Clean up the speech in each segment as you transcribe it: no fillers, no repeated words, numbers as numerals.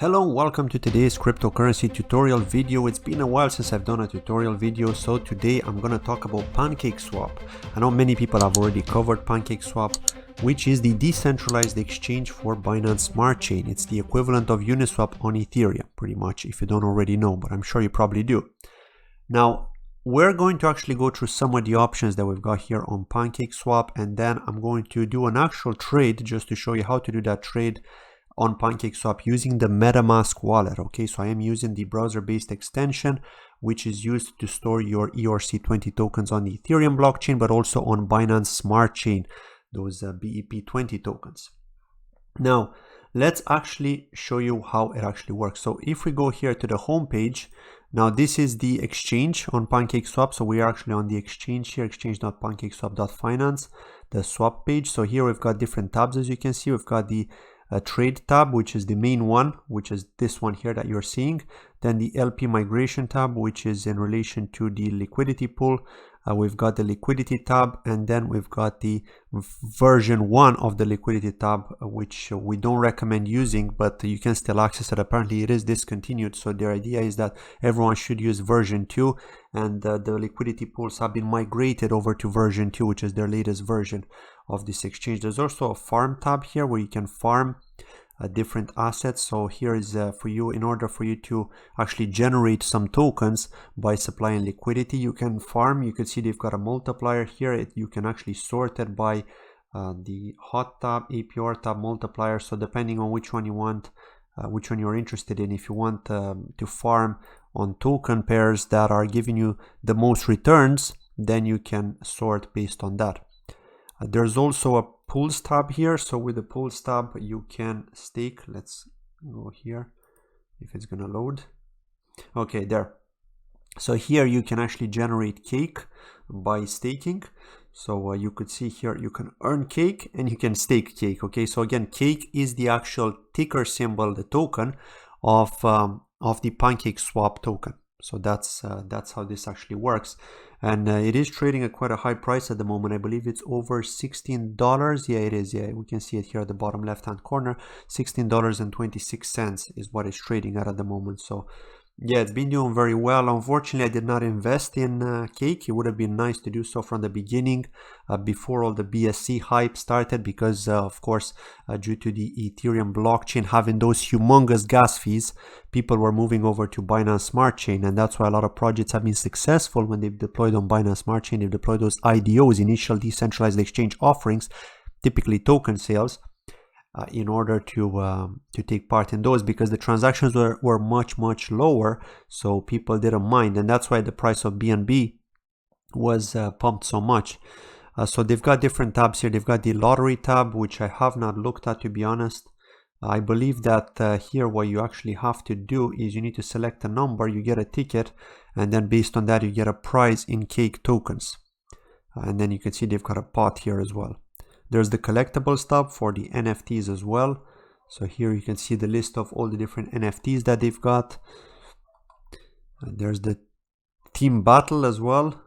Hello, welcome to today's cryptocurrency tutorial video. It's been a while since I've done a tutorial video, so today I'm going to talk about PancakeSwap. I know many people have already covered PancakeSwap, which is the decentralized exchange for Binance Smart Chain. It's the equivalent of Uniswap on Ethereum, pretty much, if you don't already know, but I'm sure you probably do. Now, we're going to actually go through some of the options that we've got here on PancakeSwap, and then I'm going to do an actual trade just to show you how to do that trade on PancakeSwap using the Metamask wallet. Okay, so I am using the browser-based extension, which is used to store your ERC20 tokens on the Ethereum blockchain, but also on Binance Smart Chain, those BEP20 tokens. Now, let's actually show you how it actually works. So if we go here to the home page, now this is the exchange on PancakeSwap. So we are actually on the exchange here, exchange.pancakeswap.finance, the swap page. So here we've got different tabs, as you can see. We've got the trade tab, which is the main one, which is this one here that you're seeing. Then the LP migration tab, which is in relation to the liquidity pool. We've got the liquidity tab, and then we've got the version 1 of the liquidity tab, which we don't recommend using, but you can still access it. Apparently it is discontinued, so their idea is that everyone should use version 2, and the liquidity pools have been migrated over to version 2, which is their latest version of this exchange. There's also a farm tab here where you can farm different assets. So here is for you, in order for you to actually generate some tokens by supplying liquidity, you can farm. You can see they've got a multiplier here. You can actually sort it by the hot tab, APR tab, multiplier. So depending on which one you want, which one you're interested in, if you want to farm on token pairs that are giving you the most returns, then you can sort based on that. There's also a pools tab here. So with the pools tab, you can stake. Let's go here if it's gonna load. Okay, there. So here you can actually generate cake by staking. So you could see here you can earn cake and you can stake cake. Okay, so again, cake is the actual ticker symbol, the token of the PancakeSwap token. So that's how this actually works, and it is trading at quite a high price at the moment. I believe it's over $16. Yeah, it is. Yeah, we can see it here at the bottom left hand corner. $16.26 is what it's trading at the moment. So yeah, it's been doing very well. Unfortunately, I did not invest in cake. It would have been nice to do so from the beginning, before all the BSC hype started, because of course, due to the Ethereum blockchain having those humongous gas fees, people were moving over to Binance Smart Chain, and that's why a lot of projects have been successful when they've deployed on Binance Smart Chain. They've deployed those IDOs, initial decentralized exchange offerings, typically token sales, in order to take part in those, because the transactions were much lower, so people didn't mind, and that's why the price of BNB was pumped so much. So they've got different tabs here. They've got the lottery tab, which I have not looked at, to be honest. I believe that here what you actually have to do is you need to select a number, you get a ticket, and then based on that you get a prize in cake tokens, and then you can see they've got a pot here as well. There's the collectibles tab for the NFTs as well. So here you can see the list of all the different NFTs that they've got. And there's the team battle as well,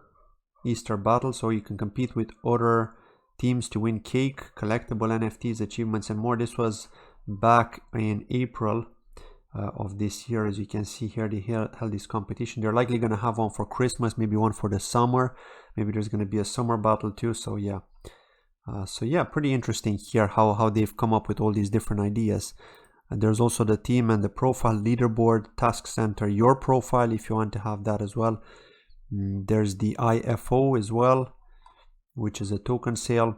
Easter battle. So you can compete with other teams to win cake, collectible NFTs, achievements, and more. This was back in April of this year. As you can see here, they held this competition. They're likely going to have one for Christmas, maybe one for the summer. Maybe there's going to be a summer battle too. So yeah. So yeah, pretty interesting here how they've come up with all these different ideas. And there's also the team and the profile, leaderboard, task center, your profile if you want to have that as well. There's the IFO as well, which is a token sale.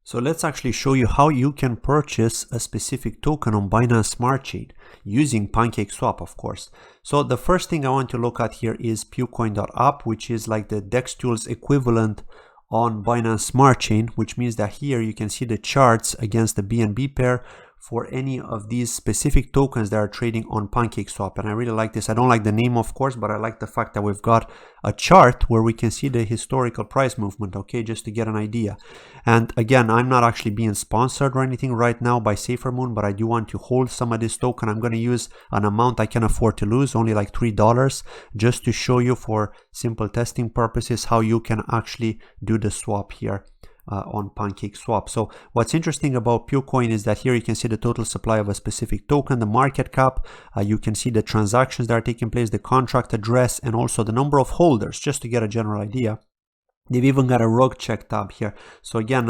So let's actually show you how you can purchase a specific token on Binance Smart Chain using PancakeSwap, of course. So the first thing I want to look at here is pewcoin.app, which is like the DEX tools equivalent on Binance Smart Chain, which means that here you can see the charts against the BNB pair for any of these specific tokens that are trading on PancakeSwap. And I really like this. I don't like the name, of course, but I like the fact that we've got a chart where we can see the historical price movement, okay, just to get an idea. And again, I'm not actually being sponsored or anything right now by SaferMoon, but I do want to hold some of this token. I'm going to use an amount I can afford to lose, only like $3, just to show you for simple testing purposes how you can actually do the swap here. on PancakeSwap. So what's interesting about PureCoin is that here you can see the total supply of a specific token, the market cap, you can see the transactions that are taking place, the contract address, and also the number of holders, just to get a general idea. They've even got a rogue check tab here. So again,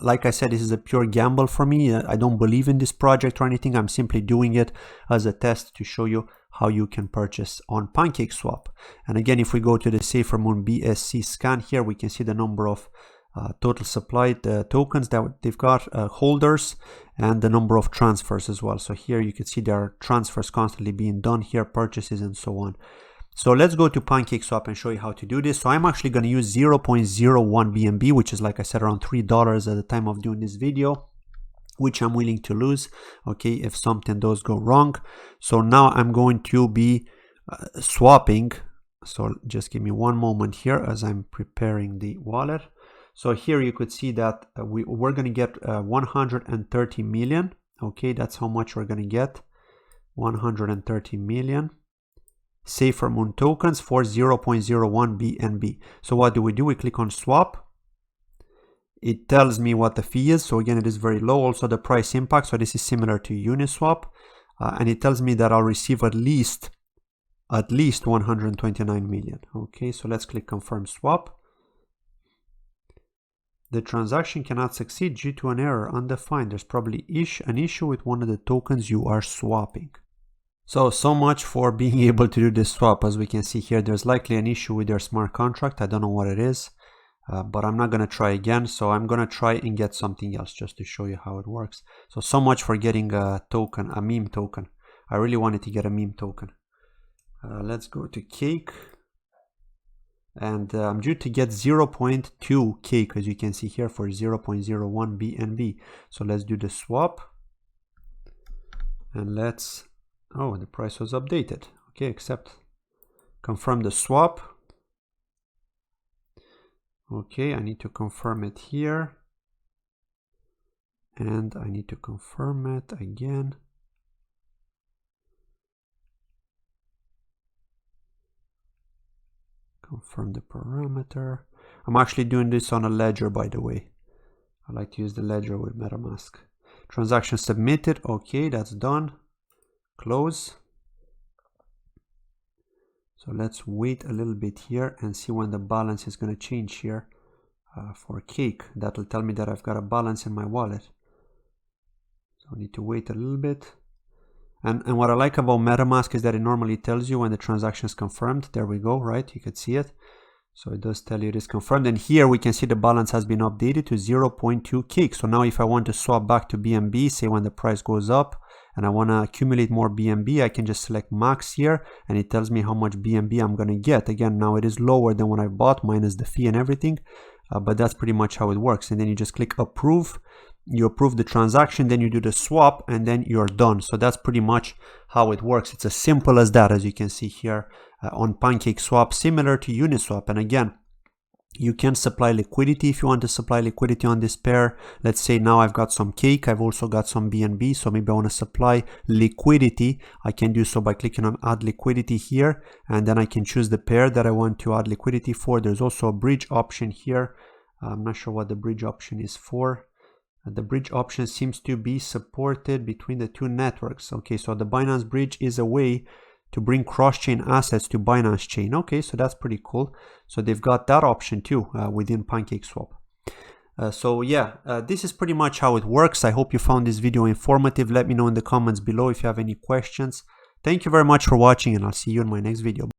like I said, this is a pure gamble for me. I don't believe in this project or anything. I'm simply doing it as a test to show you how you can purchase on PancakeSwap. And again, if we go to the SaferMoon BSC scan here, we can see the number of total supplied tokens that they've got, holders, and the number of transfers as well. So here you can see there are transfers constantly being done here, purchases and so on. So let's go to PancakeSwap and show you how to do this. So I'm actually going to use 0.01 BNB, which is, like I said, around $3 at the time of doing this video, which I'm willing to lose, okay, if something does go wrong. So now I'm going to be swapping. So just give me one moment here as I'm preparing the wallet. So here you could see that we're going to get 130 million. Okay, that's how much we're going to get. 130 million. SaferMoon tokens for 0.01 BNB. So what do? We click on swap. It tells me what the fee is. So again, it is very low. Also the price impact. So this is similar to Uniswap. And it tells me that I'll receive at least 129 million. Okay, so let's click confirm swap. The transaction cannot succeed due to an error undefined. There's probably an issue with one of the tokens you are swapping. So much for being able to do this swap. As we can see here, there's likely an issue with your smart contract. I don't know what it is, but I'm not going to try again. So I'm going to try and get something else just to show you how it works. So much for getting a token, a meme token. I really wanted to get a meme token. Let's go to Cake. And I'm due to get 0.2 Cake, as you can see here, for 0.01 BNB. So let's do the swap. And let's... Oh, the price was updated. Okay, accept. Confirm the swap. Okay, I need to confirm it here. And I need to confirm it again. Confirm the parameter. I'm actually doing this on a ledger, by the way. I like to use the ledger with Metamask. Transaction submitted. Okay, that's done. Close. So let's wait a little bit here and see when the balance is going to change here for Cake. That will tell me that I've got a balance in my wallet. So I need to wait a little bit. And what I like about Metamask is that it normally tells you when the transaction is confirmed. There we go, right? You can see it. So it does tell you it is confirmed. And here we can see the balance has been updated to 0.2 Cake. So now if I want to swap back to BNB, say when the price goes up, and I want to accumulate more BNB, I can just select max here and it tells me how much BNB I'm going to get. Again, now it is lower than when I bought, minus the fee and everything, but that's pretty much how it works. And then you just click approve, you approve the transaction, then you do the swap, and then you're done. So that's pretty much how it works. It's as simple as that, as you can see here on PancakeSwap, similar to Uniswap. And again, you can supply liquidity if you want to supply liquidity on this pair. Let's say now I've got some Cake, I've also got some BNB, so maybe I want to supply liquidity. I can do so by clicking on add liquidity here, and then I can choose the pair that I want to add liquidity for. There's also a bridge option here. I'm not sure what the bridge option is for. The bridge option seems to be supported between the two networks. Okay, so the Binance bridge is a way to bring cross-chain assets to Binance Chain. Okay, so that's pretty cool. So they've got that option too within PancakeSwap. So yeah, this is pretty much how it works. I hope you found this video informative. Let me know in the comments below if you have any questions. Thank you very much for watching, and I'll see you in my next video.